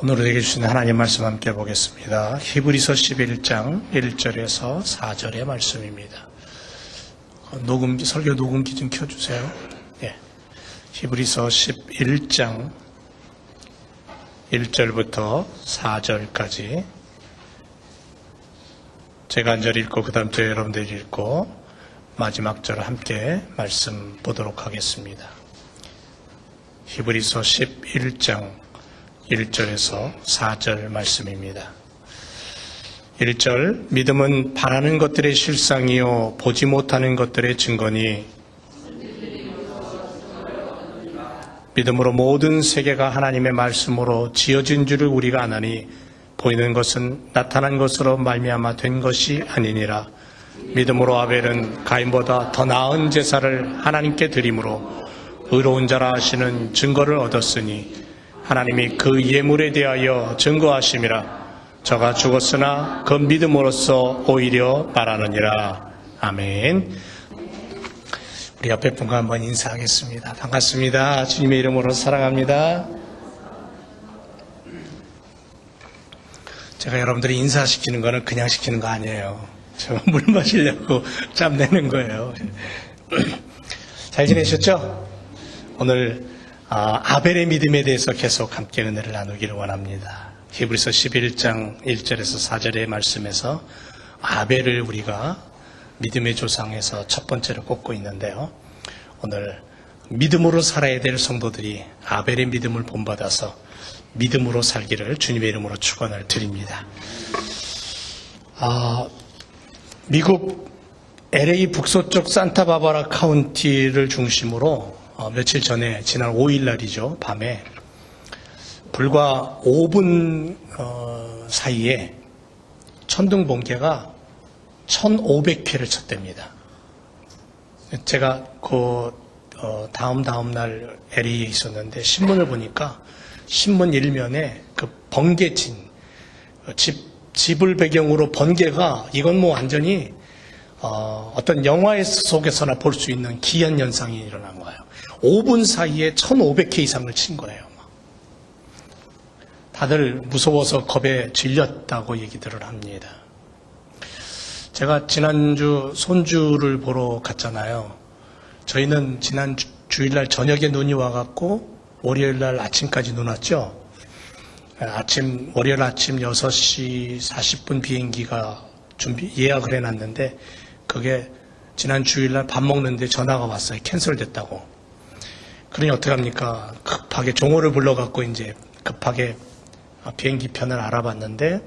오늘 우리에게 주신 하나님 말씀 함께 보겠습니다. 히브리서 11장 1절에서 4절의 말씀입니다. 설교 녹음기 좀 켜주세요. 예. 히브리서 11장 1절부터 4절까지 제가 한 절 읽고 그 다음 또 여러분들이 읽고 마지막 절을 함께 말씀 보도록 하겠습니다. 히브리서 11장 1절에서 4절 말씀입니다. 1절 믿음은 바라는 것들의 실상이요 보지 못하는 것들의 증거니 믿음으로 모든 세계가 하나님의 말씀으로 지어진 줄을 우리가 아나니 보이는 것은 나타난 것으로 말미암아 된 것이 아니니라. 믿음으로 아벨은 가인보다 더 나은 제사를 하나님께 드림으로 의로운 자라 하시는 증거를 얻었으니 하나님이 그 예물에 대하여 증거하심이라. 저가 죽었으나 그 믿음으로써 오히려 말하느니라. 아멘. 우리 옆에 분과 한번 인사하겠습니다. 반갑습니다. 주님의 이름으로 사랑합니다. 제가 여러분들이 인사시키는 거는 그냥 시키는 거 아니에요. 제가 물 마시려고 짬 내는 거예요. 잘 지내셨죠? 오늘 아벨의 믿음에 대해서 계속 함께 은혜를 나누기를 원합니다. 히브리서 11장 1절에서 4절의 말씀에서 아벨을 우리가 믿음의 조상에서 첫 번째로 꼽고 있는데요. 오늘 믿음으로 살아야 될 성도들이 아벨의 믿음을 본받아서 믿음으로 살기를 주님의 이름으로 축원을 드립니다. 미국 LA 북서쪽 산타바바라 카운티를 중심으로 며칠 전에 지난 5일 날이죠. 밤에 불과 5분 사이에 천둥 번개가 1500회를 쳤답니다. 제가 다음 날 LA에 있었는데 신문을 보니까 신문 일면에 그 번개친 집을 배경으로 번개가 이건 뭐 완전히 어떤 영화 속에서나 볼 수 있는 기이한 현상이 일어난 거예요. 5분 사이에 1500회 이상을 친 거예요. 다들 무서워서 겁에 질렸다고 얘기들을 합니다. 제가 지난주 손주를 보러 갔잖아요. 저희는 지난 주일날 저녁에 눈이 와갖고 월요일날 아침까지 눈 왔죠. 월요일 아침 6시 40분 비행기가 예약을 해놨는데 그게 지난 주일날 밥 먹는데 전화가 왔어요. 캔슬됐다고. 그러니 어떡합니까? 급하게 종호를 불러갖고 이제 급하게 비행기 편을 알아봤는데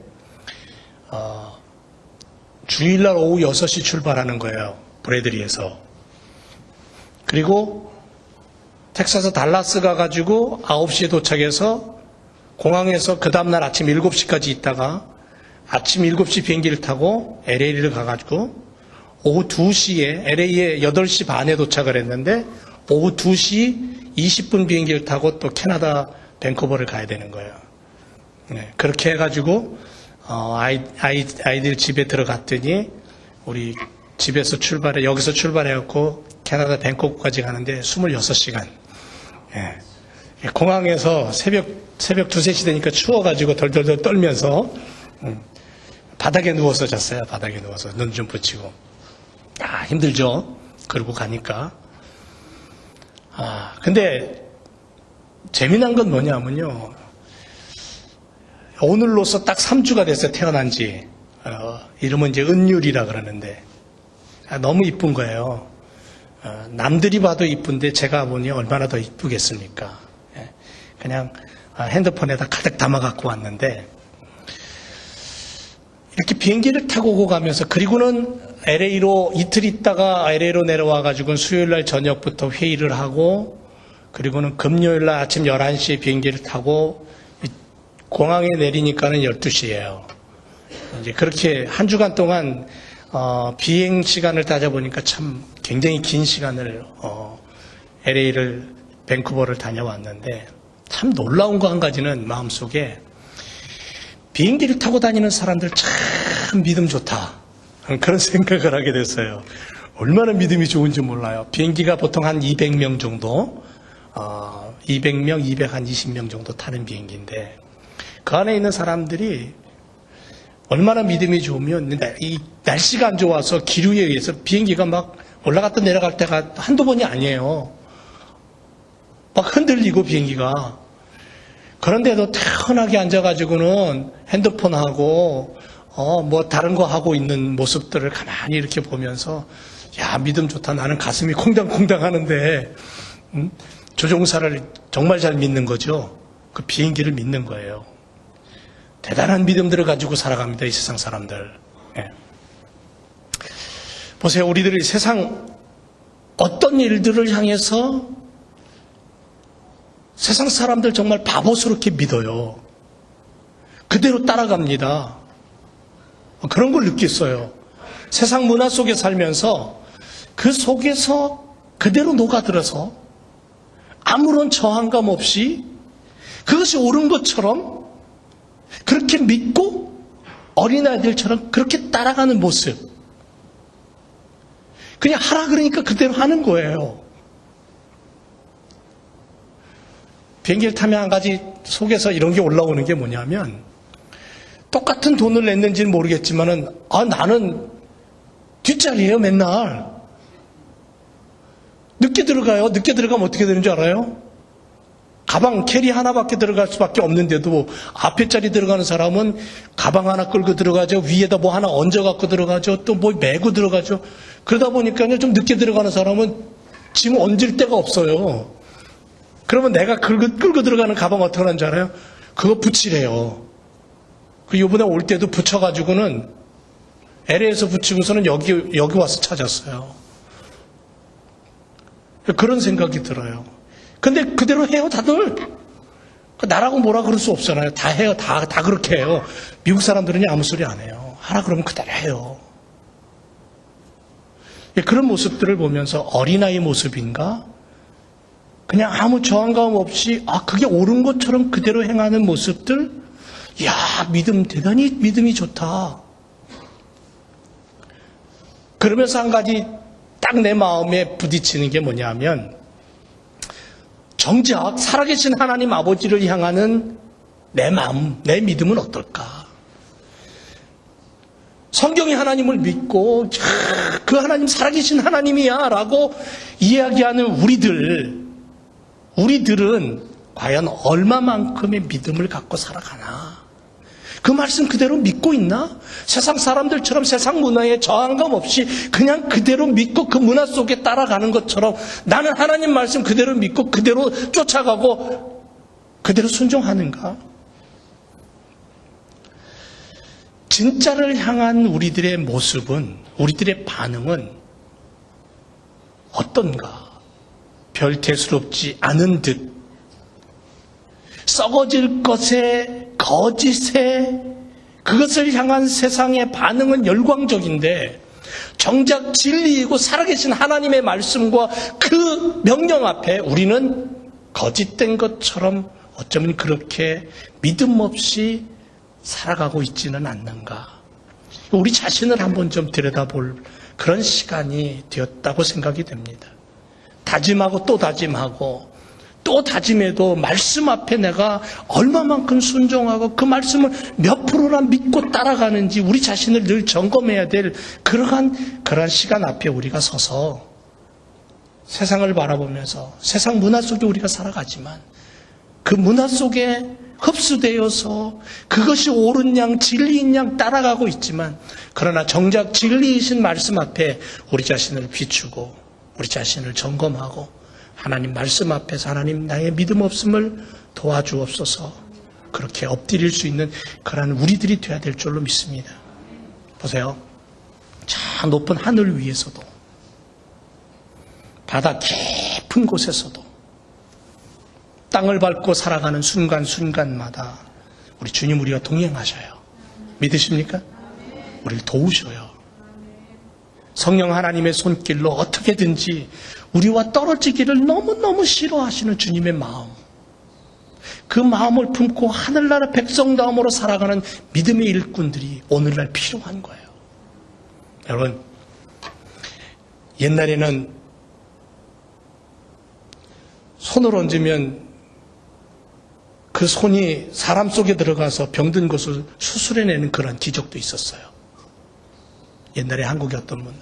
주일날 오후 6시 출발하는 거예요. 브래들리에서. 그리고 텍사스 달라스 가가지고 9시에 도착해서 공항에서 그 다음날 아침 7시까지 있다가 아침 7시 비행기를 타고 LA를 가가지고 오후 2시에 LA에 8시 반에 도착을 했는데 오후 2시 20분 비행기를 타고 또 캐나다 밴쿠버를 가야 되는 거예요. 네, 그렇게 해가지고 아이들 집에 들어갔더니 우리 집에서 여기서 출발해갖고 캐나다 밴쿠버까지 가는데 26시간. 네, 공항에서 새벽 2, 3시 되니까 추워가지고 덜덜덜 떨면서 바닥에 누워서 잤어요. 바닥에 누워서 눈 좀 붙이고. 힘들죠. 그러고 가니까. 근데 재미난 건 뭐냐면요. 오늘로서 딱 3주가 됐어요. 태어난 지. 이름은 이제 은율이라 그러는데 너무 이쁜 거예요. 남들이 봐도 이쁜데 제가 보니 얼마나 더 이쁘겠습니까? 그냥 핸드폰에다 가득 담아 갖고 왔는데 이렇게 비행기를 타고 오고 가면서 그리고는 LA로 이틀 있다가 LA로 내려와 가지고는 수요일날 저녁부터 회의를 하고 그리고는 금요일날 아침 11시에 비행기를 타고 공항에 내리니까는 12시예요. 이제 그렇게 한 주간 동안 비행 시간을 따져보니까 참 굉장히 긴 시간을 LA를 밴쿠버를 다녀왔는데 참 놀라운 거 한 가지는 마음속에 비행기를 타고 다니는 사람들 참 믿음 좋다. 그런 생각을 하게 됐어요. 얼마나 믿음이 좋은지 몰라요. 비행기가 보통 한 200명 정도, 200명, 220명 정도 타는 비행기인데 그 안에 있는 사람들이 얼마나 믿음이 좋으면 이 날씨가 안 좋아서 기류에 의해서 비행기가 막 올라갔다 내려갈 때가 한두 번이 아니에요. 막 흔들리고 비행기가. 그런데도 태연하게 앉아가지고는 핸드폰하고 뭐 다른 거 하고 있는 모습들을 가만히 이렇게 보면서 야, 믿음 좋다. 나는 가슴이 콩당콩당 하는데 조종사를 정말 잘 믿는 거죠. 그 비행기를 믿는 거예요. 대단한 믿음들을 가지고 살아갑니다. 이 세상 사람들. 예. 보세요. 우리들이 세상 어떤 일들을 향해서 세상 사람들 정말 바보스럽게 믿어요. 그대로 따라갑니다. 그런 걸 느꼈어요. 세상 문화 속에 살면서 그 속에서 그대로 녹아들어서 아무런 저항감 없이 그것이 옳은 것처럼 그렇게 믿고 어린아이들처럼 그렇게 따라가는 모습. 그냥 하라 그러니까 그대로 하는 거예요. 비행기를 타면 한 가지 속에서 이런 게 올라오는 게 뭐냐면 똑같은 돈을 냈는지는 모르겠지만은 나는 뒷자리예요 맨날. 늦게 들어가요. 늦게 들어가면 어떻게 되는 줄 알아요? 가방 캐리 하나밖에 들어갈 수밖에 없는데도 앞에 자리 들어가는 사람은 가방 하나 끌고 들어가죠. 위에다 뭐 하나 얹어갖고 들어가죠. 또 뭐 메고 들어가죠. 그러다 보니까요 좀 늦게 들어가는 사람은 짐 얹을 데가 없어요. 그러면 내가 끌고 들어가는 가방 어떻게 하는 줄 알아요? 그거 붙이래요. 그 요번에 올 때도 붙여가지고는 LA에서 붙이고서는 여기 와서 찾았어요. 그런 생각이 들어요. 근데 그대로 해요, 다들. 나라고 뭐라 그럴 수 없잖아요. 다 해요. 다 그렇게 해요. 미국 사람들은 아무 소리 안 해요. 하라 그러면 그대로 해요. 그런 모습들을 보면서 어린아이 모습인가? 그냥 아무 저항감 없이 그게 옳은 것처럼 그대로 행하는 모습들? 이야, 대단히 믿음이 좋다. 그러면서 한 가지 딱 내 마음에 부딪히는 게 뭐냐면 정작 살아계신 하나님 아버지를 향하는 내 마음, 내 믿음은 어떨까? 성경이 하나님을 믿고 그 하나님 살아계신 하나님이야 라고 이야기하는 우리들은 과연 얼마만큼의 믿음을 갖고 살아가나? 그 말씀 그대로 믿고 있나? 세상 사람들처럼 세상 문화에 저항감 없이 그냥 그대로 믿고 그 문화 속에 따라가는 것처럼 나는 하나님 말씀 그대로 믿고 그대로 쫓아가고 그대로 순종하는가? 진짜를 향한 우리들의 모습은, 우리들의 반응은 어떤가? 별 대수롭지 않은 듯 썩어질 것에, 거짓에, 그것을 향한 세상의 반응은 열광적인데 정작 진리이고 살아계신 하나님의 말씀과 그 명령 앞에 우리는 거짓된 것처럼 어쩌면 그렇게 믿음 없이 살아가고 있지는 않는가. 우리 자신을 한번 좀 들여다볼 그런 시간이 되었다고 생각이 됩니다. 다짐하고 또 다짐하고 또 다짐해도 말씀 앞에 내가 얼마만큼 순종하고 그 말씀을 몇 프로나 믿고 따라가는지 우리 자신을 늘 점검해야 될 그러한 시간 앞에 우리가 서서 세상을 바라보면서 세상 문화 속에 우리가 살아가지만 그 문화 속에 흡수되어서 그것이 옳은 양 진리인 양 따라가고 있지만 그러나 정작 진리이신 말씀 앞에 우리 자신을 비추고 우리 자신을 점검하고 하나님 말씀 앞에서 하나님 나의 믿음 없음을 도와주옵소서 그렇게 엎드릴 수 있는 그러한 우리들이 되어야 될 줄로 믿습니다. 보세요. 저 높은 하늘 위에서도 바다 깊은 곳에서도 땅을 밟고 살아가는 순간순간마다 우리 주님 우리와 동행하셔요. 믿으십니까? 우리를 도우셔요. 성령 하나님의 손길로 어떻게든지 우리와 떨어지기를 너무너무 싫어하시는 주님의 마음, 그 마음을 품고 하늘나라 백성다움으로 살아가는 믿음의 일꾼들이 오늘날 필요한 거예요. 여러분, 옛날에는 손을 얹으면 그 손이 사람 속에 들어가서 병든 것을 수술해내는 그런 기적도 있었어요. 옛날에 한국의 어떤 분은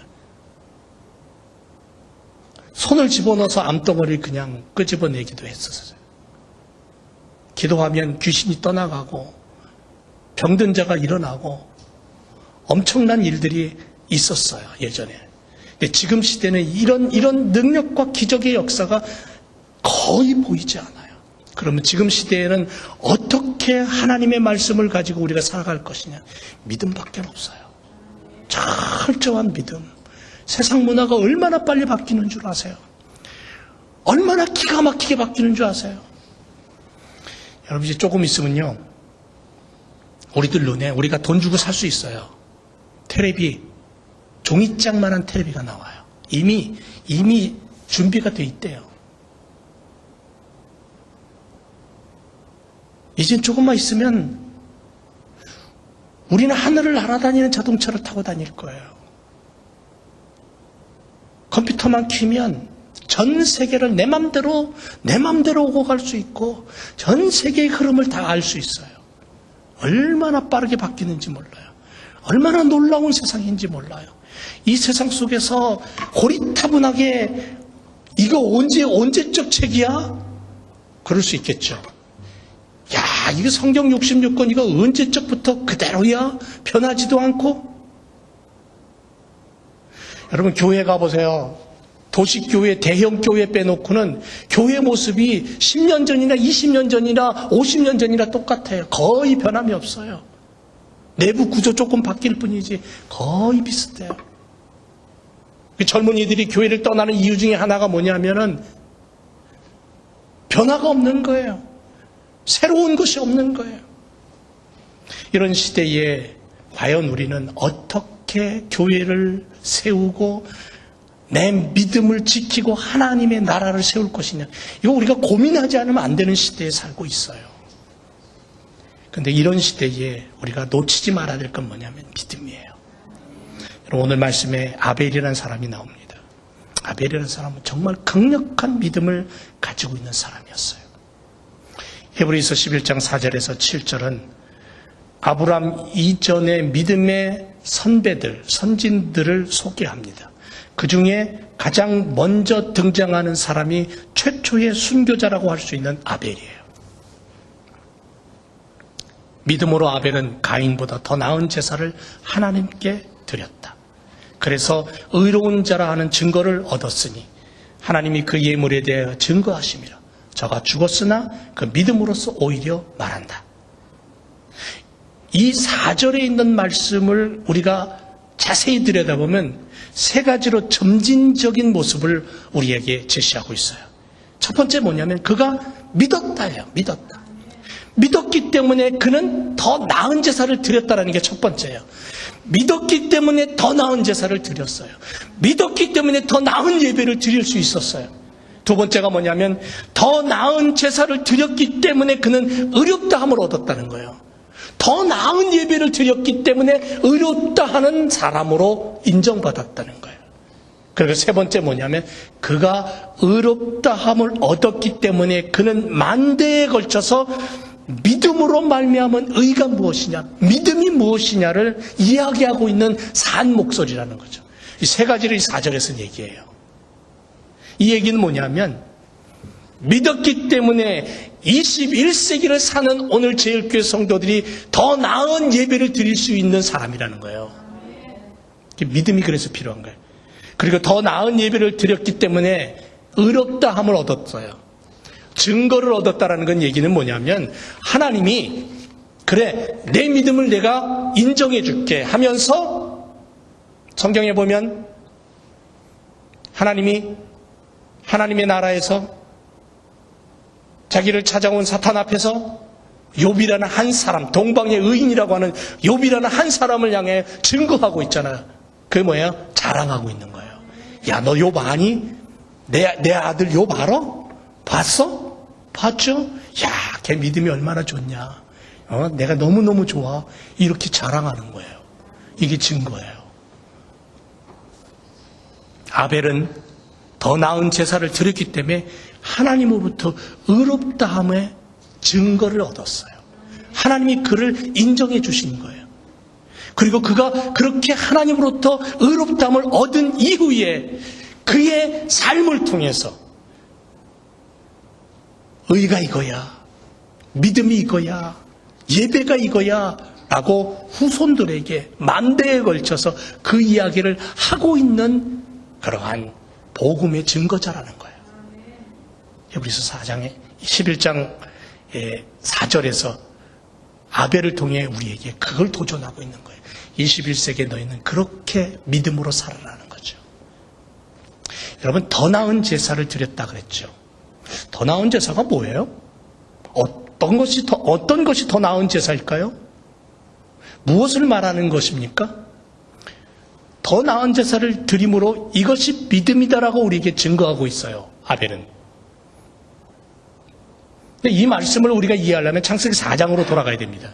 손을 집어넣어서 암덩어리를 그냥 끄집어내기도 했었어요. 기도하면 귀신이 떠나가고 병든 자가 일어나고 엄청난 일들이 있었어요, 예전에. 근데 지금 시대는 이런 능력과 기적의 역사가 거의 보이지 않아요. 그러면 지금 시대에는 어떻게 하나님의 말씀을 가지고 우리가 살아갈 것이냐? 믿음밖에 없어요. 철저한 믿음. 세상 문화가 얼마나 빨리 바뀌는 줄 아세요? 얼마나 기가 막히게 바뀌는 줄 아세요? 여러분 이제 조금 있으면요, 우리들 눈에 우리가 돈 주고 살 수 있어요. 테레비, 종이장만한 테레비가 나와요. 이미 준비가 돼 있대요. 이젠 조금만 있으면 우리는 하늘을 날아다니는 자동차를 타고 다닐 거예요. 컴퓨터만 키면 전 세계를 내 맘대로 오고 갈 수 있고 전 세계의 흐름을 다 알 수 있어요. 얼마나 빠르게 바뀌는지 몰라요. 얼마나 놀라운 세상인지 몰라요. 이 세상 속에서 고리타분하게 이거 언제적 책이야? 그럴 수 있겠죠. 야, 이거 성경 66권 이거 언제적부터 그대로야? 변하지도 않고? 여러분 교회 가보세요. 도시교회, 대형교회 빼놓고는 교회 모습이 10년 전이나 20년 전이나 50년 전이나 똑같아요. 거의 변함이 없어요. 내부 구조 조금 바뀔 뿐이지 거의 비슷해요. 젊은이들이 교회를 떠나는 이유 중에 하나가 뭐냐면은 변화가 없는 거예요. 새로운 것이 없는 거예요. 이런 시대에 과연 우리는 어떻게 교회를 세우고 내 믿음을 지키고 하나님의 나라를 세울 것이냐. 이거 우리가 고민하지 않으면 안 되는 시대에 살고 있어요. 그런데 이런 시대에 우리가 놓치지 말아야 될 건 뭐냐면 믿음이에요. 오늘 말씀에 아벨이라는 사람이 나옵니다. 아벨이라는 사람은 정말 강력한 믿음을 가지고 있는 사람이었어요. 히브리서 11장 4절에서 7절은 아브람 이전의 믿음의 선배들, 선진들을 소개합니다. 그 중에 가장 먼저 등장하는 사람이 최초의 순교자라고 할 수 있는 아벨이에요. 믿음으로 아벨은 가인보다 더 나은 제사를 하나님께 드렸다. 그래서 의로운 자라 하는 증거를 얻었으니 하나님이 그 예물에 대하여 증거하심이라. 저가 죽었으나 그 믿음으로써 오히려 말한다. 이 4절에 있는 말씀을 우리가 자세히 들여다보면 세 가지로 점진적인 모습을 우리에게 제시하고 있어요. 첫 번째 뭐냐면 그가 믿었다예요. 믿었다. 믿었기 때문에 그는 더 나은 제사를 드렸다라는 게 첫 번째예요. 믿었기 때문에 더 나은 제사를 드렸어요. 믿었기 때문에 더 나은 예배를 드릴 수 있었어요. 두 번째가 뭐냐면 더 나은 제사를 드렸기 때문에 그는 의롭다함을 얻었다는 거예요. 더 나은 예배를 드렸기 때문에 의롭다 하는 사람으로 인정받았다는 거예요. 그리고 세 번째 뭐냐면 그가 의롭다함을 얻었기 때문에 그는 만대에 걸쳐서 믿음으로 말미암은 의가 무엇이냐, 믿음이 무엇이냐를 이야기하고 있는 산 목소리라는 거죠. 이 세 가지를 이 4절에서 얘기해요. 이 얘기는 뭐냐면 믿었기 때문에 21세기를 사는 오늘 제일교회 성도들이 더 나은 예배를 드릴 수 있는 사람이라는 거예요. 믿음이 그래서 필요한 거예요. 그리고 더 나은 예배를 드렸기 때문에 의롭다함을 얻었어요. 증거를 얻었다라는 건 얘기는 뭐냐면 하나님이 그래 내 믿음을 내가 인정해 줄게 하면서 성경에 보면 하나님이 하나님의 나라에서 자기를 찾아온 사탄 앞에서 욥이라는 한 사람, 동방의 의인이라고 하는 욥이라는 한 사람을 향해 증거하고 있잖아요. 그게 뭐예요? 자랑하고 있는 거예요. 야, 너 욥 아니? 내 아들 욥 알아? 봤어? 봤죠? 야, 걔 믿음이 얼마나 좋냐. 내가 너무너무 좋아. 이렇게 자랑하는 거예요. 이게 증거예요. 아벨은 더 나은 제사를 드렸기 때문에 하나님으로부터 의롭다함에 증거를 얻었어요. 하나님이 그를 인정해 주신 거예요. 그리고 그가 그렇게 하나님으로부터 의롭다함을 얻은 이후에 그의 삶을 통해서 의가 이거야, 믿음이 이거야, 예배가 이거야 라고 후손들에게 만대에 걸쳐서 그 이야기를 하고 있는 그러한 복음의 증거자라는 거예요. 히브리서 4장의 11장 4절에서 아벨을 통해 우리에게 그걸 도전하고 있는 거예요. 21세기에 너희는 그렇게 믿음으로 살아라는 거죠. 여러분, 더 나은 제사를 드렸다 그랬죠. 더 나은 제사가 뭐예요? 어떤 것이 더 나은 제사일까요? 무엇을 말하는 것입니까? 더 나은 제사를 드림으로 이것이 믿음이다라고 우리에게 증거하고 있어요. 아벨은. 이 말씀을 우리가 이해하려면 창세기 4장으로 돌아가야 됩니다.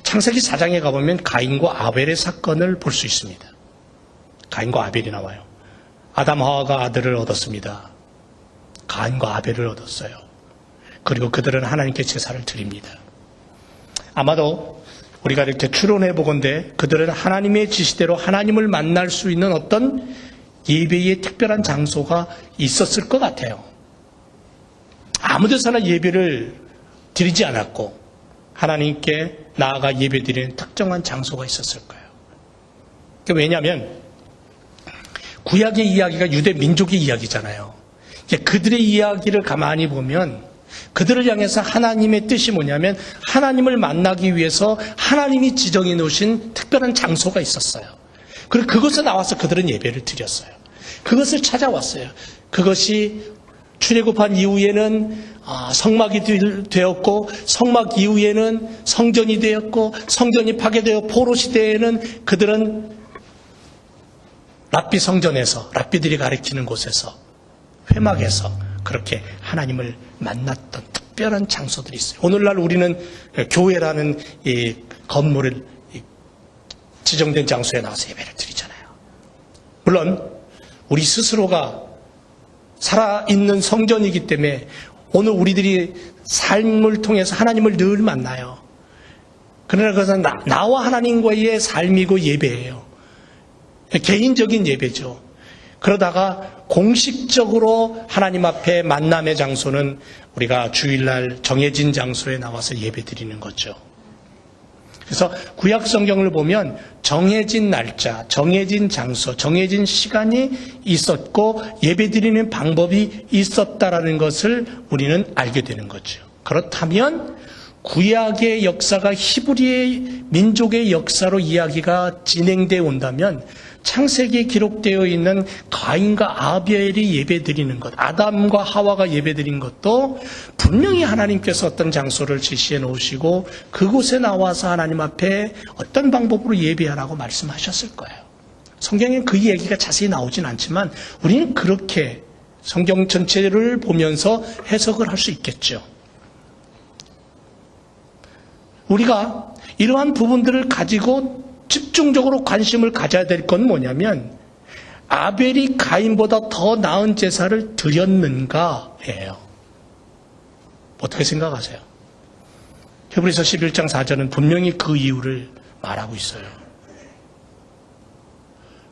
창세기 4장에 가보면 가인과 아벨의 사건을 볼 수 있습니다. 가인과 아벨이 나와요. 아담 하와가 아들을 얻었습니다. 가인과 아벨을 얻었어요. 그리고 그들은 하나님께 제사를 드립니다. 아마도 우리가 이렇게 추론해 보건대 그들은 하나님의 지시대로 하나님을 만날 수 있는 어떤 예배의 특별한 장소가 있었을 것 같아요. 아무 데서나 예배를 드리지 않았고 하나님께 나아가 예배드리는 특정한 장소가 있었을 거예요. 왜냐하면 구약의 이야기가 유대 민족의 이야기잖아요. 그들의 이야기를 가만히 보면 그들을 향해서 하나님의 뜻이 뭐냐면 하나님을 만나기 위해서 하나님이 지정해 놓으신 특별한 장소가 있었어요. 그리고 그곳에 나와서 그들은 예배를 드렸어요. 그것을 찾아왔어요. 그것이 출애굽한 이후에는 성막이 되었고 성막 이후에는 성전이 되었고 성전이 파괴되어 포로 시대에는 그들은 랍비 성전에서 랍비들이 가르치는 곳에서 회막에서 그렇게 하나님을 만났던 특별한 장소들이 있어요. 오늘날 우리는 교회라는 이 건물을 지정된 장소에 나와서 예배를 드리잖아요. 물론 우리 스스로가 살아있는 성전이기 때문에 오늘 우리들이 삶을 통해서 하나님을 늘 만나요. 그러나 그것은 나와 하나님과의 삶이고 예배예요. 개인적인 예배죠. 그러다가 공식적으로 하나님 앞에 만남의 장소는 우리가 주일날 정해진 장소에 나와서 예배 드리는 거죠. 그래서 구약 성경을 보면 정해진 날짜, 정해진 장소, 정해진 시간이 있었고 예배드리는 방법이 있었다라는 것을 우리는 알게 되는 거죠. 그렇다면 구약의 역사가 히브리의 민족의 역사로 이야기가 진행되어 온다면 창세기에 기록되어 있는 가인과 아벨이 예배드리는 것, 아담과 하와가 예배드린 것도 분명히 하나님께서 어떤 장소를 지시해 놓으시고 그곳에 나와서 하나님 앞에 어떤 방법으로 예배하라고 말씀하셨을 거예요. 성경에 그 얘기가 자세히 나오진 않지만 우리는 그렇게 성경 전체를 보면서 해석을 할 수 있겠죠. 우리가 이러한 부분들을 가지고 집중적으로 관심을 가져야 될 건 뭐냐면 아벨이 가인보다 더 나은 제사를 드렸는가예요. 어떻게 생각하세요? 히브리서 11장 4절은 분명히 그 이유를 말하고 있어요.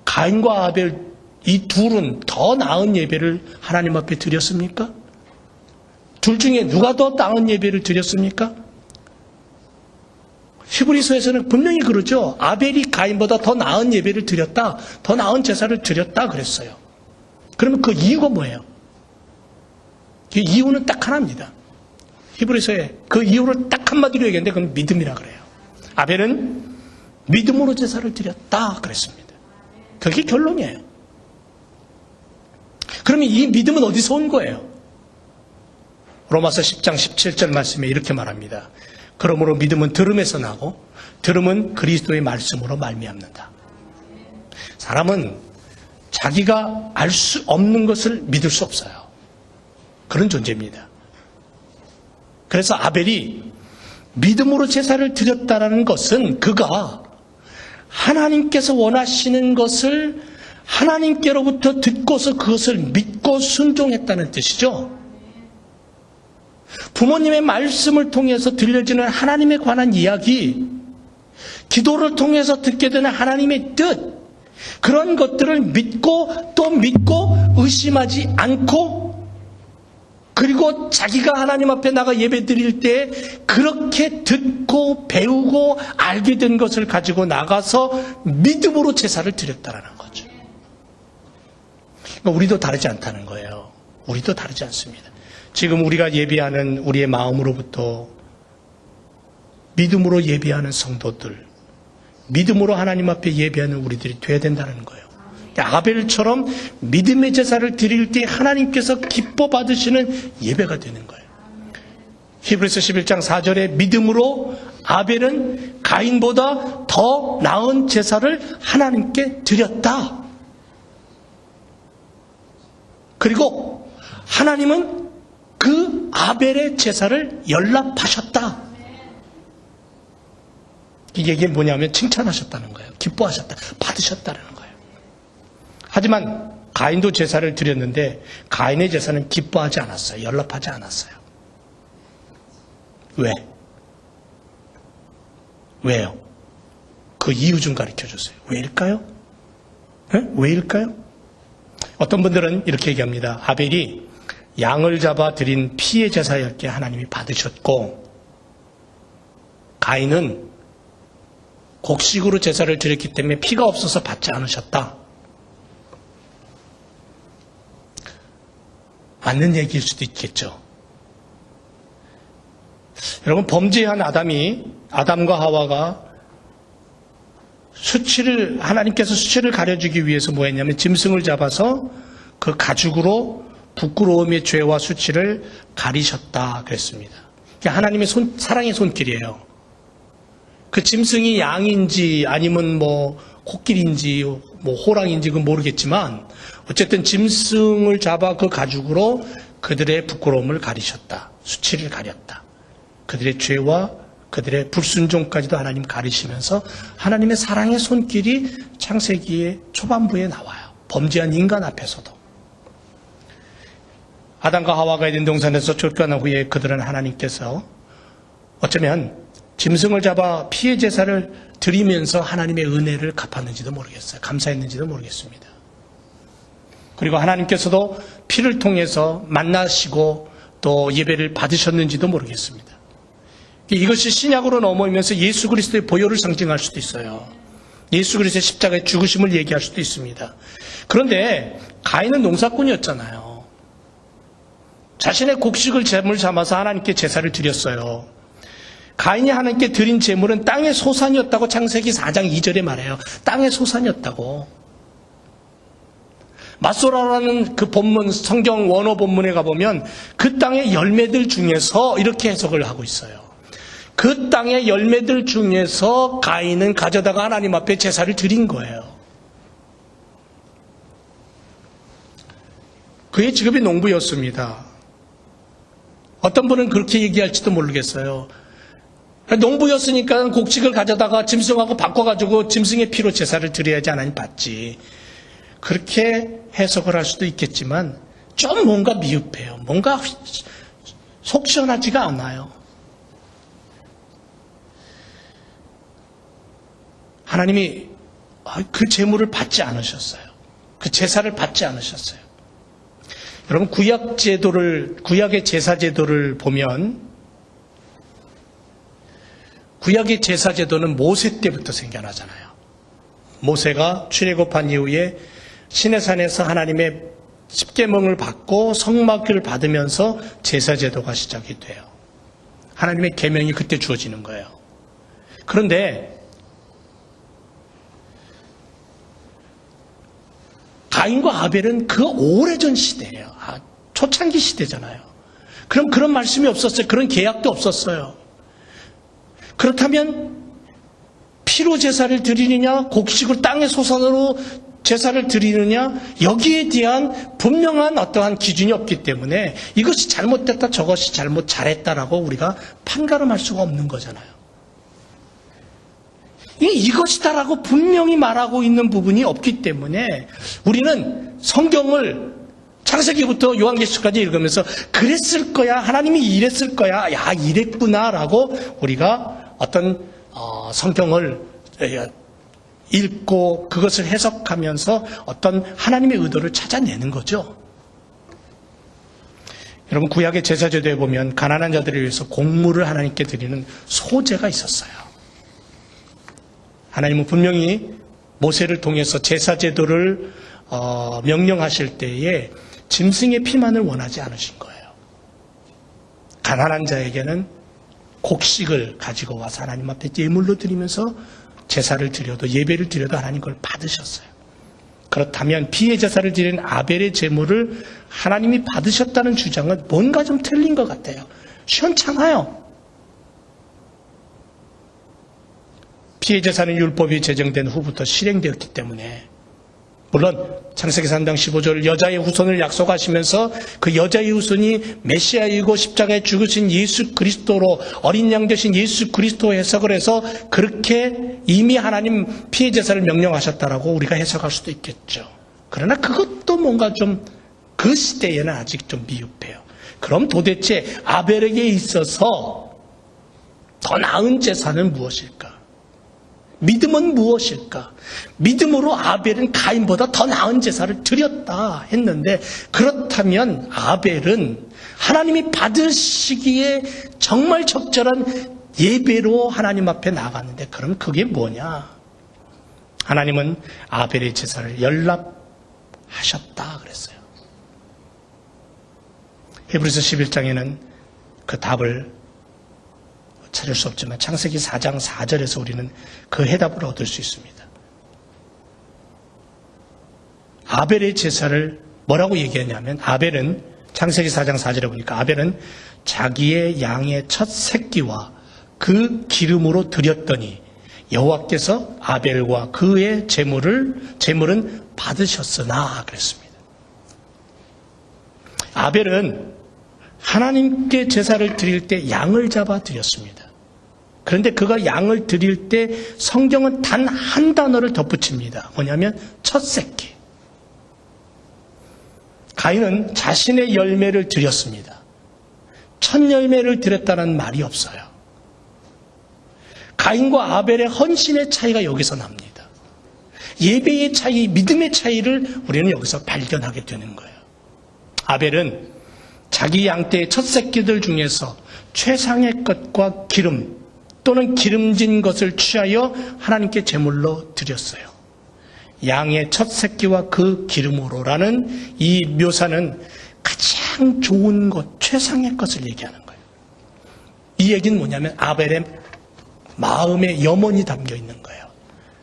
가인과 아벨 이 둘은 더 나은 예배를 하나님 앞에 드렸습니까? 둘 중에 누가 더 나은 예배를 드렸습니까? 히브리서에서는 분명히 그러죠. 아벨이 가인보다 더 나은 예배를 드렸다. 더 나은 제사를 드렸다 그랬어요. 그러면 그 이유가 뭐예요? 그 이유는 딱 하나입니다. 히브리서에 그 이유를 딱 한마디로 얘기했는데 그건 믿음이라 그래요. 아벨은 믿음으로 제사를 드렸다 그랬습니다. 그게 결론이에요. 그러면 이 믿음은 어디서 온 거예요? 로마서 10장 17절 말씀에 이렇게 말합니다. 그러므로 믿음은 들음에서 나고 들음은 그리스도의 말씀으로 말미암는다. 사람은 자기가 알 수 없는 것을 믿을 수 없어요. 그런 존재입니다. 그래서 아벨이 믿음으로 제사를 드렸다라는 것은 그가 하나님께서 원하시는 것을 하나님께로부터 듣고서 그것을 믿고 순종했다는 뜻이죠. 부모님의 말씀을 통해서 들려지는 하나님에 관한 이야기, 기도를 통해서 듣게 되는 하나님의 뜻, 그런 것들을 믿고 또 믿고 의심하지 않고, 그리고 자기가 하나님 앞에 나가 예배 드릴 때 그렇게 듣고 배우고 알게 된 것을 가지고 나가서 믿음으로 제사를 드렸다라는 거죠. 그러니까 우리도 다르지 않다는 거예요. 우리도 다르지 않습니다. 지금 우리가 예배하는 우리의 마음으로부터 믿음으로 예배하는 성도들, 믿음으로 하나님 앞에 예배하는 우리들이 돼야 된다는 거예요. 아벨처럼 믿음의 제사를 드릴 때 하나님께서 기뻐 받으시는 예배가 되는 거예요. 히브리서 11장 4절에 믿음으로 아벨은 가인보다 더 나은 제사를 하나님께 드렸다. 그리고 하나님은 그 아벨의 제사를 연락하셨다. 이게 뭐냐면 칭찬하셨다는 거예요. 기뻐하셨다. 받으셨다는 거예요. 하지만 가인도 제사를 드렸는데 가인의 제사는 기뻐하지 않았어요. 연락하지 않았어요. 왜? 왜요? 그 이유 좀 가르쳐 주세요. 왜일까요? 네? 왜일까요? 어떤 분들은 이렇게 얘기합니다. 아벨이 양을 잡아 드린 피의 제사였기에 하나님이 받으셨고, 가인은 곡식으로 제사를 드렸기 때문에 피가 없어서 받지 않으셨다. 맞는 얘기일 수도 있겠죠. 여러분, 범죄한 아담과 하와가 하나님께서 수치를 가려주기 위해서 뭐 했냐면 짐승을 잡아서 그 가죽으로 부끄러움의 죄와 수치를 가리셨다 그랬습니다. 그게 하나님의 사랑의 손길이에요. 그 짐승이 양인지 아니면 뭐 코끼리인지 뭐 호랑인지 그건 모르겠지만 어쨌든 짐승을 잡아 그 가죽으로 그들의 부끄러움을 가리셨다. 수치를 가렸다. 그들의 죄와 그들의 불순종까지도 하나님 가리시면서 하나님의 사랑의 손길이 창세기의 초반부에 나와요. 범죄한 인간 앞에서도. 아담과 하와가 에덴 동산에서 쫓겨난 후에 그들은 하나님께서 어쩌면 짐승을 잡아 피의 제사를 드리면서 하나님의 은혜를 갚았는지도 모르겠어요. 감사했는지도 모르겠습니다. 그리고 하나님께서도 피를 통해서 만나시고 또 예배를 받으셨는지도 모르겠습니다. 이것이 신약으로 넘어오면서 예수 그리스도의 보혈을 상징할 수도 있어요. 예수 그리스도의 십자가의 죽으심을 얘기할 수도 있습니다. 그런데 가인은 농사꾼이었잖아요. 자신의 곡식을 제물 삼아서 하나님께 제사를 드렸어요. 가인이 하나님께 드린 제물은 땅의 소산이었다고 창세기 4장 2절에 말해요. 땅의 소산이었다고. 마소라라는 그 본문, 성경 원어 본문에 가보면 그 땅의 열매들 중에서 이렇게 해석을 하고 있어요. 그 땅의 열매들 중에서 가인은 가져다가 하나님 앞에 제사를 드린 거예요. 그의 직업이 농부였습니다. 어떤 분은 그렇게 얘기할지도 모르겠어요. 농부였으니까 곡식을 가져다가 짐승하고 바꿔가지고 짐승의 피로 제사를 드려야지 하나님 받지. 그렇게 해석을 할 수도 있겠지만 좀 뭔가 미흡해요. 뭔가 속 시원하지가 않아요. 하나님이 그 제물을 받지 않으셨어요. 그 제사를 받지 않으셨어요. 여러분, 구약의 제사 제도를 보면 구약의 제사 제도는 모세 때부터 생겨나잖아요. 모세가 출애굽한 이후에 시내산에서 하나님의 십계명을 받고 성막을 받으면서 제사 제도가 시작이 돼요. 하나님의 계명이 그때 주어지는 거예요. 그런데 가인과 아벨은 그 오래전 시대예요. 초창기 시대잖아요. 그럼 그런 말씀이 없었어요. 그런 계약도 없었어요. 그렇다면 피로 제사를 드리느냐, 곡식을 땅의 소산으로 제사를 드리느냐, 여기에 대한 분명한 어떠한 기준이 없기 때문에 이것이 잘못됐다, 저것이 잘했다라고 우리가 판가름할 수가 없는 거잖아요. 이것이다라고 분명히 말하고 있는 부분이 없기 때문에 우리는 성경을 창세기부터 요한계시까지 읽으면서 그랬을 거야, 하나님이 이랬을 거야, 야 이랬구나라고 우리가 어떤 성경을 읽고 그것을 해석하면서 어떤 하나님의 의도를 찾아내는 거죠. 여러분, 구약의 제사제도에 보면 가난한 자들을 위해서 곡물을 하나님께 드리는 소제가 있었어요. 하나님은 분명히 모세를 통해서 제사제도를 명령하실 때에 짐승의 피만을 원하지 않으신 거예요. 가난한 자에게는 곡식을 가지고 와서 하나님 앞에 예물로 드리면서 제사를 드려도, 예배를 드려도 하나님 그걸 받으셨어요. 그렇다면 피의 제사를 드린 아벨의 제물을 하나님이 받으셨다는 주장은 뭔가 좀 틀린 것 같아요. 시원찮아요. 피의 제사는 율법이 제정된 후부터 실행되었기 때문에, 물론 창세기 3장 15절 여자의 후손을 약속하시면서 그 여자의 후손이 메시아이고 십자가에 죽으신 예수 그리스도로, 어린 양 되신 예수 그리스도 해석을 해서 그렇게 이미 하나님 피의 제사를 명령하셨다라고 우리가 해석할 수도 있겠죠. 그러나 그것도 뭔가 좀 그 시대에는 아직 좀 미흡해요. 그럼 도대체 아벨에게 있어서 더 나은 제사는 무엇일까? 믿음은 무엇일까? 믿음으로 아벨은 가인보다 더 나은 제사를 드렸다 했는데, 그렇다면 아벨은 하나님이 받으시기에 정말 적절한 예배로 하나님 앞에 나갔는데, 그럼 그게 뭐냐? 하나님은 아벨의 제사를 연락하셨다 그랬어요. 히브리서 11장에는 그 답을 찾을 수 없지만 창세기 4장 4절에서 우리는 그 해답을 얻을 수 있습니다. 아벨의 제사를 뭐라고 얘기했냐면, 아벨은 창세기 4장 4절에 보니까 아벨은 자기의 양의 첫 새끼와 그 기름으로 드렸더니 여호와께서 아벨과 그의 제물은 받으셨으나 그랬습니다. 아벨은 하나님께 제사를 드릴 때 양을 잡아 드렸습니다. 그런데 그가 양을 드릴 때 성경은 단 한 단어를 덧붙입니다. 뭐냐면 첫 새끼. 가인은 자신의 열매를 드렸습니다. 첫 열매를 드렸다는 말이 없어요. 가인과 아벨의 헌신의 차이가 여기서 납니다. 예배의 차이, 믿음의 차이를 우리는 여기서 발견하게 되는 거예요. 아벨은 자기 양떼의 첫 새끼들 중에서 최상의 것과 기름 또는 기름진 것을 취하여 하나님께 제물로 드렸어요. 양의 첫 새끼와 그 기름으로라는 이 묘사는 가장 좋은 것, 최상의 것을 얘기하는 거예요. 이 얘기는 뭐냐면 아벨의 마음에 염원이 담겨 있는 거예요.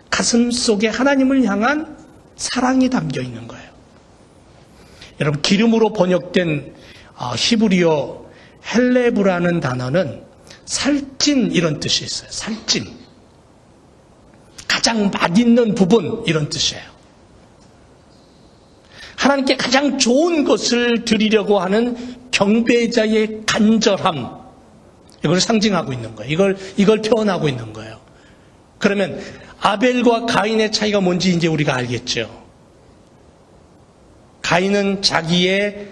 가슴 속에 하나님을 향한 사랑이 담겨 있는 거예요. 여러분, 기름으로 번역된 히브리어 헬레브라는 단어는 살찐 이런 뜻이 있어요. 살찐. 가장 맛있는 부분 이런 뜻이에요. 하나님께 가장 좋은 것을 드리려고 하는 경배자의 간절함, 이걸 상징하고 있는 거예요. 이걸 표현하고 있는 거예요. 그러면 아벨과 가인의 차이가 뭔지 이제 우리가 알겠죠. 가인은 자기의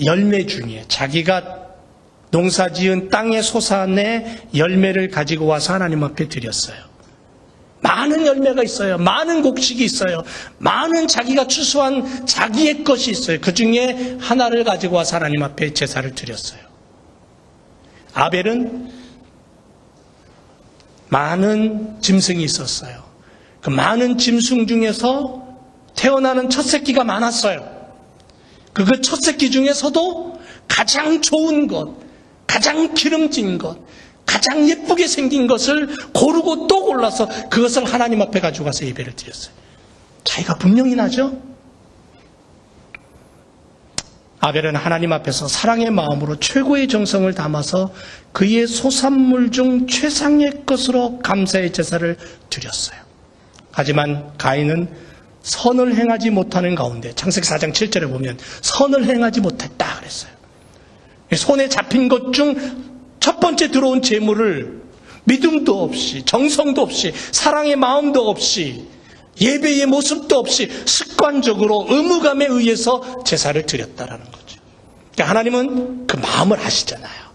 열매 중에 자기가 농사지은 땅의 소산의 열매를 가지고 와서 하나님 앞에 드렸어요. 많은 열매가 있어요. 많은 곡식이 있어요. 많은 자기가 추수한 자기의 것이 있어요. 그 중에 하나를 가지고 와서 하나님 앞에 제사를 드렸어요. 아벨은 많은 짐승이 있었어요. 그 많은 짐승 중에서 태어나는 첫 새끼가 많았어요. 그 첫 새끼 중에서도 가장 좋은 것, 가장 기름진 것, 가장 예쁘게 생긴 것을 고르고 또 골라서 그것을 하나님 앞에 가지고 가서 예배를 드렸어요. 차이가 분명히 나죠? 아벨은 하나님 앞에서 사랑의 마음으로 최고의 정성을 담아서 그의 소산물 중 최상의 것으로 감사의 제사를 드렸어요. 하지만 가인은 선을 행하지 못하는 가운데 창세기 4장 7절에 보면 선을 행하지 못했다 그랬어요. 손에 잡힌 것 중 첫 번째 들어온 재물을 믿음도 없이, 정성도 없이, 사랑의 마음도 없이 예배의 모습도 없이 습관적으로 의무감에 의해서 제사를 드렸다라는 거죠. 그러니까 하나님은 그 마음을 아시잖아요.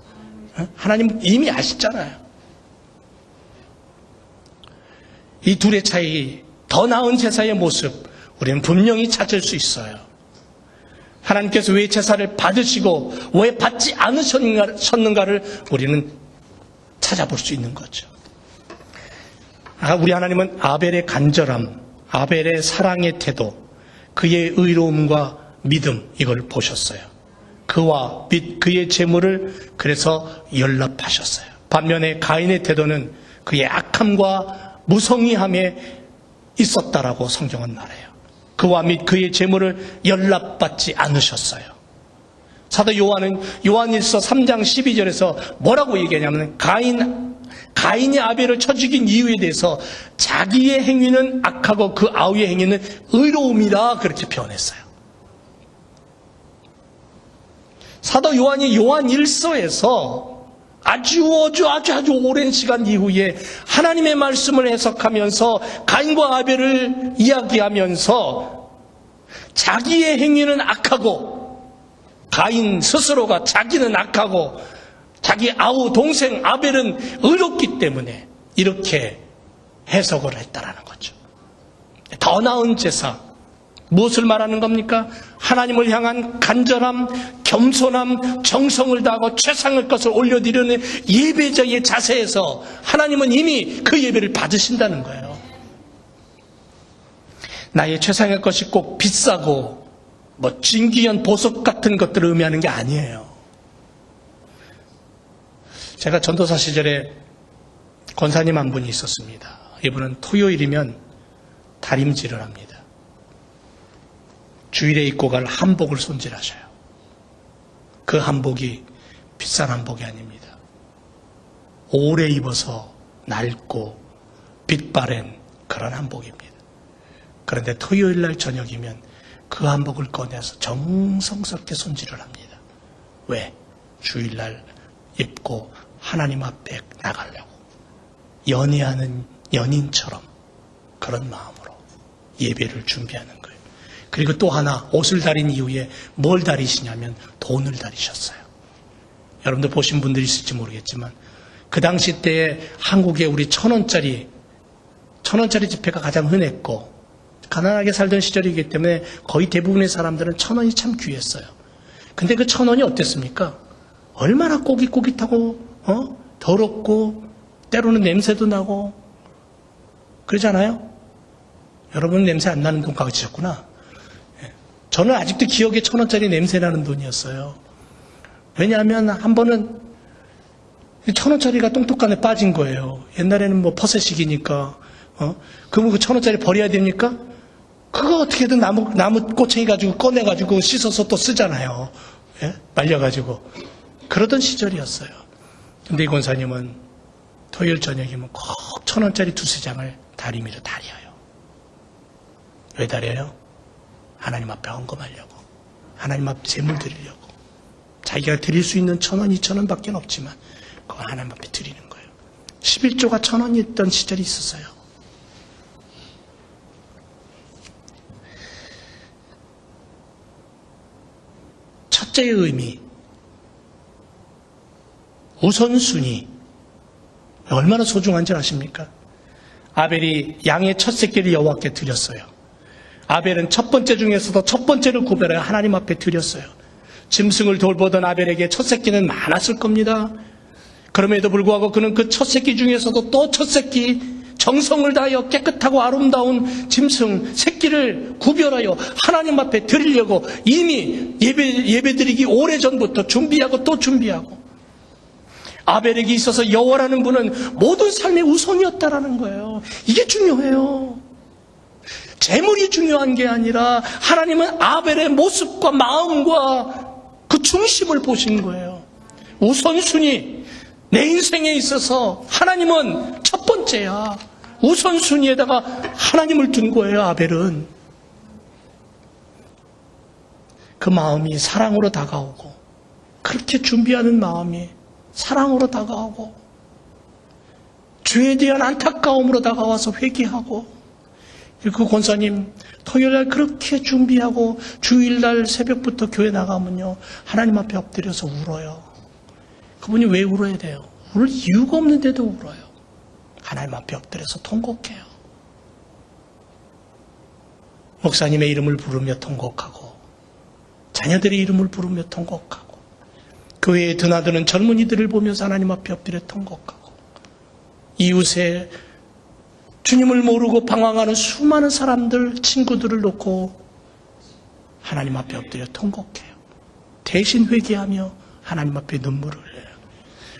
하나님은 이미 아시잖아요. 이 둘의 차이, 더 나은 제사의 모습 우리는 분명히 찾을 수 있어요. 하나님께서 왜 제사를 받으시고 왜 받지 않으셨는가를 우리는 찾아볼 수 있는 거죠. 우리 하나님은 아벨의 간절함, 아벨의 사랑의 태도, 그의 의로움과 믿음, 이걸 보셨어요. 그와 그의 재물을 그래서 연락하셨어요. 반면에 가인의 태도는 그의 악함과 무성의함에 있었다라고 성경은 말해요. 그와 및 그의 재물을 연락받지 않으셨어요. 사도 요한은 요한일서 3장 12절에서 뭐라고 얘기하냐면 가인이 아벨을 쳐 죽인 이유에 대해서 자기의 행위는 악하고 그 아우의 행위는 의로움이라 그렇게 표현했어요. 사도 요한이 요한일서에서 아주 오랜 시간 이후에 하나님의 말씀을 해석하면서 가인과 아벨을 이야기하면서 자기의 행위는 악하고 가인 스스로가 자기는 악하고 자기 아우 동생 아벨은 의롭기 때문에 이렇게 해석을 했다라는 거죠. 더 나은 제사, 무엇을 말하는 겁니까? 하나님을 향한 간절함, 겸손함, 정성을 다하고 최상의 것을 올려드리는 예배자의 자세에서 하나님은 이미 그 예배를 받으신다는 거예요. 나의 최상의 것이 꼭 비싸고 진귀한 보석 같은 것들을 의미하는 게 아니에요. 제가 전도사 시절에 권사님 한 분이 있었습니다. 이분은 토요일이면 다림질을 합니다. 주일에 입고 갈 한복을 손질하셔요. 그 한복이 비싼 한복이 아닙니다. 오래 입어서 낡고 빛바랜 그런 한복입니다. 그런데 토요일 날 저녁이면 그 한복을 꺼내서 정성스럽게 손질을 합니다. 왜? 주일날 입고 하나님 앞에 나가려고. 연애하는 연인처럼 그런 마음으로 예배를 준비하는 거예요. 그리고 또 하나, 옷을 다린 이후에 뭘 다리시냐면 돈을 다리셨어요. 여러분들 보신 분들이 있을지 모르겠지만 그 당시 때에 한국에 우리 1,000원짜리 지폐가 가장 흔했고 가난하게 살던 시절이기 때문에 거의 대부분의 사람들은 1,000원이 참 귀했어요. 근데 그 1,000원이 어땠습니까? 얼마나 꼬깃꼬깃하고 더럽고 때로는 냄새도 나고 그러잖아요. 여러분 냄새 안 나는 돈 가지셨구나. 저는 아직도 기억에 1,000원짜리 냄새 나는 돈이었어요. 왜냐하면 한 번은 1,000원짜리가 똥똑간에 빠진 거예요. 옛날에는 퍼세식이니까 그러면 그 1,000원짜리 버려야 됩니까? 그거 어떻게든 나무 꼬챙이 가지고 꺼내가지고 씻어서 또 쓰잖아요. 예? 말려가지고. 그러던 시절이었어요. 근데 이 권사님은 토요일 저녁이면 꼭 1,000원짜리 두세 장을 다리미로 다려요. 왜 다려요? 하나님 앞에 헌금하려고. 하나님 앞에 제물 드리려고. 자기가 드릴 수 있는 1,000원, 2,000원 밖에 없지만 그거 하나님 앞에 드리는 거예요. 11조가 1,000원이었던 시절이 있었어요. 첫째의 의미, 우선순위, 얼마나 소중한지 아십니까? 아벨이 양의 첫 새끼를 여호와께 드렸어요. 아벨은 첫 번째 중에서도 첫 번째를 구별하여 하나님 앞에 드렸어요. 짐승을 돌보던 아벨에게 첫 새끼는 많았을 겁니다. 그럼에도 불구하고 그는 그 첫 새끼 중에서도 또 첫 새끼, 정성을 다하여 깨끗하고 아름다운 짐승 새끼를 구별하여 하나님 앞에 드리려고 이미 예배드리기 오래전부터 준비하고 또 준비하고, 아벨에게 있어서 여호와라는 분은 모든 삶의 우선이었다라는 거예요. 이게 중요해요. 재물이 중요한 게 아니라 하나님은 아벨의 모습과 마음과 그 중심을 보신 거예요. 우선순위, 내 인생에 있어서 하나님은 첫 번째야. 우선순위에다가 하나님을 둔 거예요. 아벨은 그 마음이 사랑으로 다가오고, 그렇게 준비하는 마음이 사랑으로 다가오고, 죄에 대한 안타까움으로 다가와서 회개하고, 그 권사님 토요일날 그렇게 준비하고 주일날 새벽부터 교회 나가면요 하나님 앞에 엎드려서 울어요. 그분이 왜 울어야 돼요? 울 이유가 없는데도 울어요. 하나님 앞에 엎드려서 통곡해요. 목사님의 이름을 부르며 통곡하고 자녀들의 이름을 부르며 통곡하고 교회에 드나드는 젊은이들을 보면서 하나님 앞에 엎드려 통곡하고 이웃에 주님을 모르고 방황하는 수많은 사람들, 친구들을 놓고 하나님 앞에 엎드려 통곡해요. 대신 회개하며 하나님 앞에 눈물을 흘려요.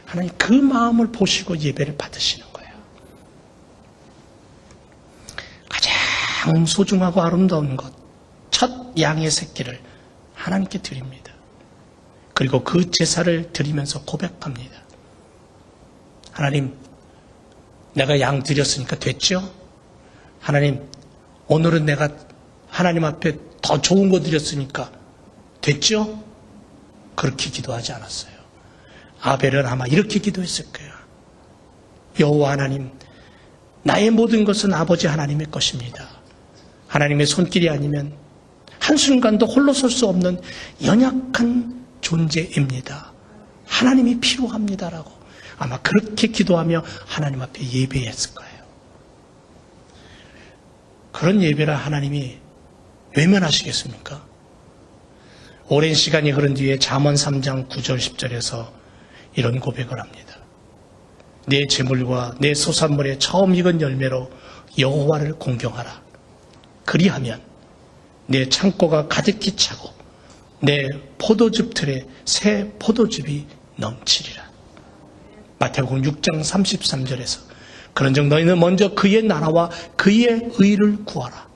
하나님 그 마음을 보시고 예배를 받으시는 거예요. 가장 소중하고 아름다운 것, 첫 양의 새끼를 하나님께 드립니다. 그리고 그 제사를 드리면서 고백합니다. 하나님, 내가 양 드렸으니까 됐죠? 하나님, 오늘은 내가 하나님 앞에 더 좋은 거 드렸으니까 됐죠? 그렇게 기도하지 않았어요. 아벨은 아마 이렇게 기도했을 거예요. 여호와 하나님, 나의 모든 것은 아버지 하나님의 것입니다. 하나님의 손길이 아니면 한순간도 홀로 설 수 없는 연약한 존재입니다. 하나님이 필요합니다라고 아마 그렇게 기도하며 하나님 앞에 예배했을 거예요. 그런 예배를 하나님이 외면하시겠습니까? 오랜 시간이 흐른 뒤에 잠언 3장 9절 10절에서 이런 고백을 합니다. 내 재물과 내 소산물의 처음 익은 열매로 여호와를 공경하라. 그리하면 내 창고가 가득히 차고 내 포도즙 틀에 새 포도즙이 넘치리라. 마태복음 6장 33절에서 그런즉 너희는 먼저 그의 나라와 그의 의를 구하라.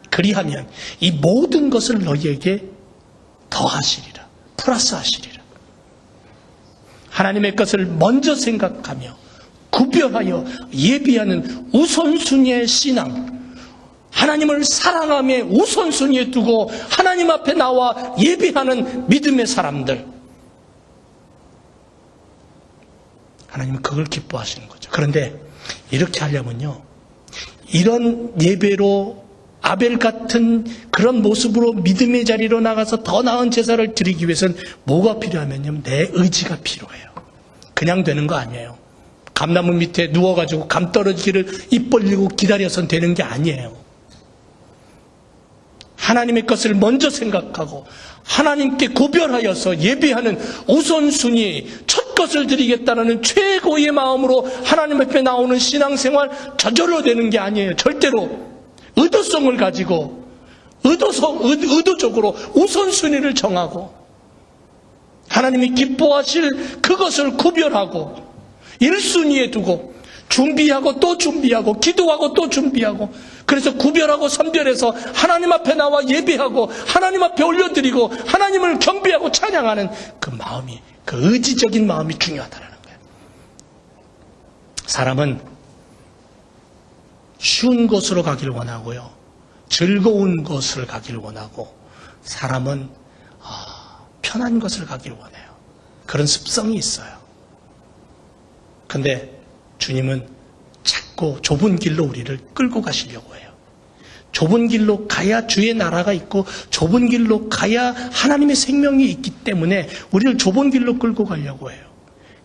그리하면 이 모든 것을 너희에게 더하시리라. 플러스하시리라. 하나님의 것을 먼저 생각하며 구별하여 예비하는 우선순위의 신앙, 하나님을 사랑함에 우선순위에 두고 하나님 앞에 나와 예배하는 믿음의 사람들, 하나님은 그걸 기뻐하시는 거죠. 그런데 이렇게 하려면요, 이런 예배로 아벨 같은 그런 모습으로 믿음의 자리로 나가서 더 나은 제사를 드리기 위해서는 뭐가 필요하면요, 내 의지가 필요해요. 그냥 되는 거 아니에요. 감나무 밑에 누워가지고 감 떨어지기를 입 벌리고 기다려서는 되는 게 아니에요. 하나님의 것을 먼저 생각하고 하나님께 구별하여서 예배하는 우선순위, 첫 것을 드리겠다는 최고의 마음으로 하나님 앞에 나오는 신앙생활 저절로 되는 게 아니에요. 절대로 의도성을 가지고 의도적으로 우선순위를 정하고 하나님이 기뻐하실 그것을 구별하고 1순위에 두고 준비하고 또 준비하고 기도하고 또 준비하고, 그래서 구별하고 선별해서 하나님 앞에 나와 예배하고 하나님 앞에 올려드리고 하나님을 경배하고 찬양하는 그 마음이, 그 의지적인 마음이 중요하다는 거예요. 사람은 쉬운 곳으로 가기를 원하고요, 즐거운 곳을 가기를 원하고, 사람은 편한 곳을 가기를 원해요. 그런 습성이 있어요. 근데 주님은 자꾸 좁은 길로 우리를 끌고 가시려고 해요. 좁은 길로 가야 주의 나라가 있고 좁은 길로 가야 하나님의 생명이 있기 때문에 우리를 좁은 길로 끌고 가려고 해요.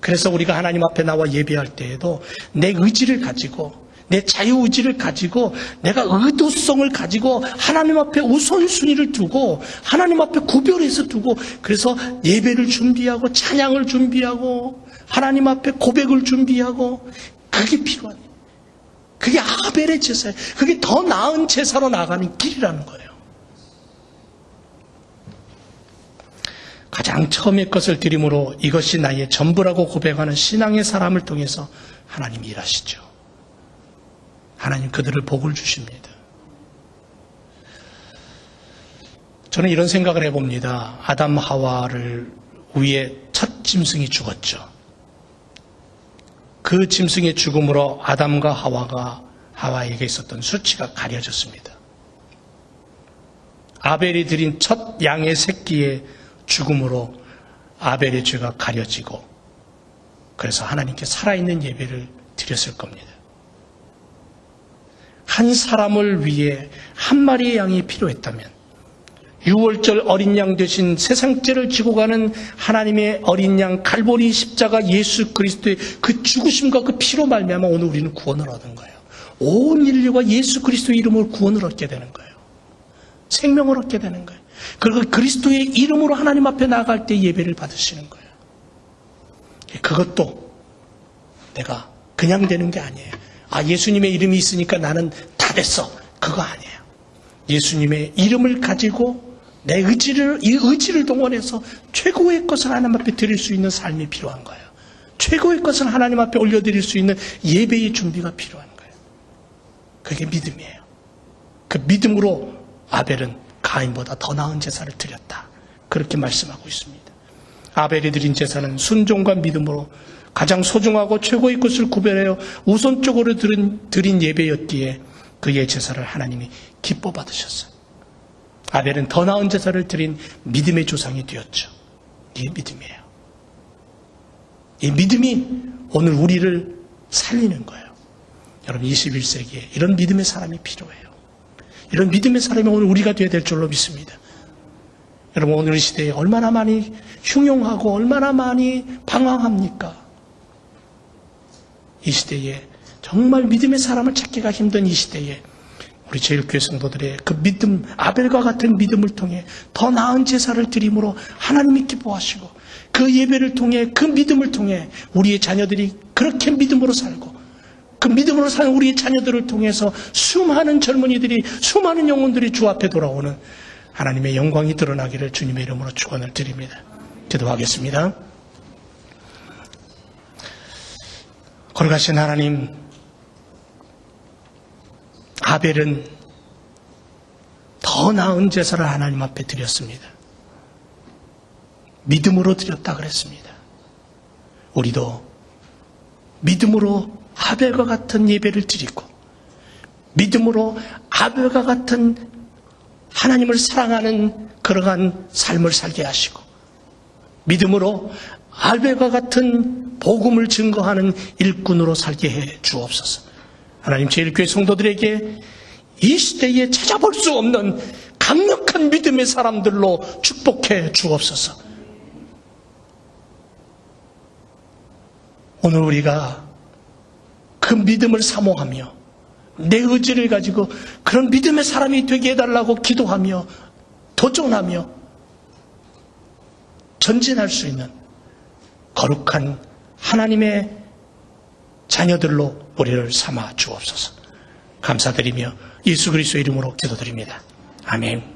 그래서 우리가 하나님 앞에 나와 예배할 때에도 내 의지를 가지고, 내 자유의지를 가지고, 내가 의도성을 가지고 하나님 앞에 우선순위를 두고 하나님 앞에 구별해서 두고, 그래서 예배를 준비하고 찬양을 준비하고 하나님 앞에 고백을 준비하고, 그게 필요한, 그게 아벨의 제사예요. 그게 더 나은 제사로 나가는 길이라는 거예요. 가장 처음의 것을 드림으로 이것이 나의 전부라고 고백하는 신앙의 사람을 통해서 하나님이 일하시죠. 하나님 그들을 복을 주십니다. 저는 이런 생각을 해봅니다. 아담 하와를 위해 첫 짐승이 죽었죠. 그 짐승의 죽음으로 아담과 하와에게 있었던 수치가 가려졌습니다. 아벨이 드린 첫 양의 새끼의 죽음으로 아벨의 죄가 가려지고, 그래서 하나님께 살아있는 예배를 드렸을 겁니다. 한 사람을 위해 한 마리의 양이 필요했다면, 6월절 어린 양 대신 세상죄를 지고 가는 하나님의 어린 양 갈보리 십자가 예수 그리스도의 그 죽으심과 그 피로 말미암아 오늘 우리는 구원을 얻은 거예요. 온 인류가 예수 그리스도의 이름으로 구원을 얻게 되는 거예요. 생명을 얻게 되는 거예요. 그리고 그리스도의 이름으로 하나님 앞에 나아갈 때 예배를 받으시는 거예요. 그것도 내가 그냥 되는 게 아니에요. 예수님의 이름이 있으니까 나는 다 됐어. 그거 아니에요. 예수님의 이름을 가지고 내 의지를 동원해서 최고의 것을 하나님 앞에 드릴 수 있는 삶이 필요한 거예요. 최고의 것을 하나님 앞에 올려드릴 수 있는 예배의 준비가 필요한 거예요. 그게 믿음이에요. 그 믿음으로 아벨은 가인보다 더 나은 제사를 드렸다. 그렇게 말씀하고 있습니다. 아벨이 드린 제사는 순종과 믿음으로 가장 소중하고 최고의 것을 구별하여 우선적으로 드린 예배였기에 그의 제사를 하나님이 기뻐 받으셨어요. 아벨은 더 나은 제사를 드린 믿음의 조상이 되었죠. 이게 믿음이에요. 이 믿음이 오늘 우리를 살리는 거예요. 여러분 21세기에 이런 믿음의 사람이 필요해요. 이런 믿음의 사람이 오늘 우리가 되어야 될 줄로 믿습니다. 여러분 오늘 이 시대에 얼마나 많이 흉용하고 얼마나 많이 방황합니까? 이 시대에 정말 믿음의 사람을 찾기가 힘든 이 시대에 우리 제일교회 성도들의 그 믿음, 아벨과 같은 믿음을 통해 더 나은 제사를 드림으로 하나님이 기뻐하시고 그 예배를 통해 그 믿음을 통해 우리의 자녀들이 그렇게 믿음으로 살고 그 믿음으로 사는 우리의 자녀들을 통해서 수많은 젊은이들이 수많은 영혼들이 주 앞에 돌아오는 하나님의 영광이 드러나기를 주님의 이름으로 축원을 드립니다. 기도하겠습니다. 거룩하신 하나님, 아벨은 더 나은 제사를 하나님 앞에 드렸습니다. 믿음으로 드렸다 그랬습니다. 우리도 믿음으로 아벨과 같은 예배를 드리고 믿음으로 아벨과 같은 하나님을 사랑하는 그러한 삶을 살게 하시고 믿음으로 아벨과 같은 복음을 증거하는 일꾼으로 살게 해 주옵소서. 하나님 제일교회 성도들에게 이 시대에 찾아볼 수 없는 강력한 믿음의 사람들로 축복해 주옵소서. 오늘 우리가 그 믿음을 사모하며 내 의지를 가지고 그런 믿음의 사람이 되게 해달라고 기도하며 도전하며 전진할 수 있는 거룩한 하나님의 자녀들로 우리를 삼아 주옵소서. 감사드리며 예수 그리스도의 이름으로 기도드립니다. 아멘.